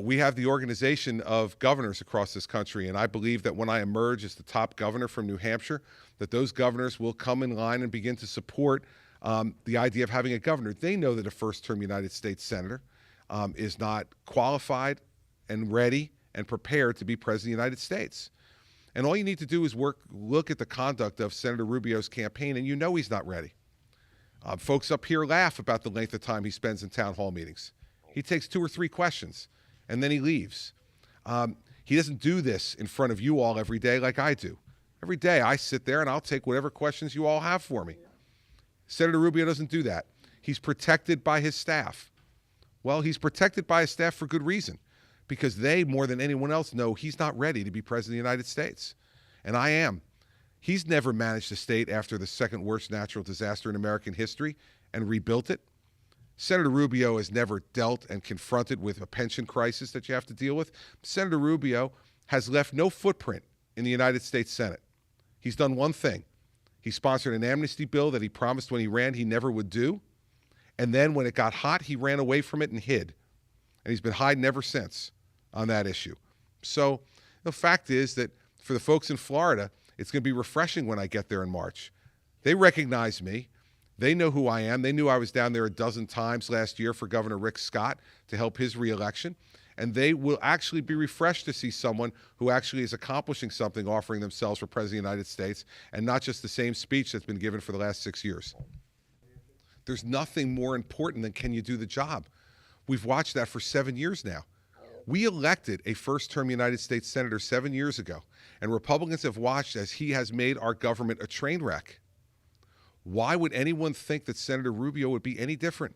We have the organization of governors across this country, and I believe that when I emerge as the top governor from New Hampshire, that those governors will come in line and begin to support the idea of having a governor. They know that a first-term United States senator is not qualified and ready and prepared to be president of the United States. And all you need to do is look at the conduct of Senator Rubio's campaign, and you know he's not ready. Folks up here laugh about the length of time he spends in town hall meetings. He takes 2 or 3 questions, and then he leaves. He doesn't do this in front of you all every day like I do. Every day I sit there and I'll take whatever questions you all have for me. Senator Rubio doesn't do that. He's protected by his staff. Well, he's protected by his staff for good reason, because they, more than anyone else, know he's not ready to be president of the United States. And I am. He's never managed a state after the second worst natural disaster in American history and rebuilt it. Senator Rubio has never dealt and confronted with a pension crisis that you have to deal with. Senator Rubio has left no footprint in the United States Senate. He's done one thing. He sponsored an amnesty bill that he promised when he ran he never would do. And then when it got hot, he ran away from it and hid. And he's been hiding ever since on that issue. So the fact is that for the folks in Florida, it's going to be refreshing when I get there in March. They recognize me. They know who I am. They knew I was down there a dozen times last year for Governor Rick Scott to help his reelection. And they will actually be refreshed to see someone who actually is accomplishing something, offering themselves for President of the United States, and not just the same speech that's been given for the last 6 years. There's nothing more important than can you do the job. We've watched that for 7 years now. We elected a first-term United States Senator 7 years ago, and Republicans have watched as he has made our government a train wreck. Why would anyone think that Senator Rubio would be any different?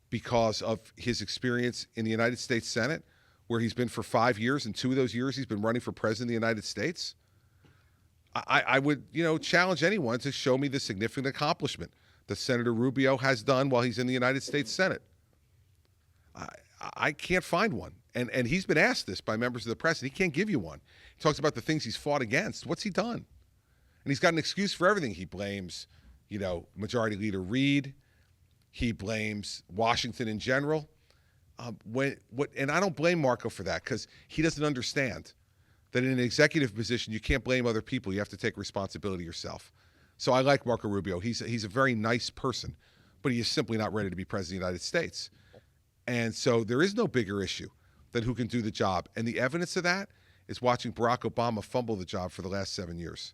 Because of his experience in the United States Senate, where he's been for 5 years, and 2 of those years he's been running for president of the United States? I would, challenge anyone to show me the significant accomplishment that Senator Rubio has done while he's in the United States Senate. I can't find one. And he's been asked this by members of the press, and he can't give you one. He talks about the things he's fought against. What's he done? And he's got an excuse for everything. He blames, Majority Leader Reid. He blames Washington in general. And I don't blame Marco for that, because he doesn't understand that in an executive position, you can't blame other people. You have to take responsibility yourself. So I like Marco Rubio. He's a very nice person, but he is simply not ready to be president of the United States. And so there is no bigger issue than who can do the job. And the evidence of that is watching Barack Obama fumble the job for the last 7 years.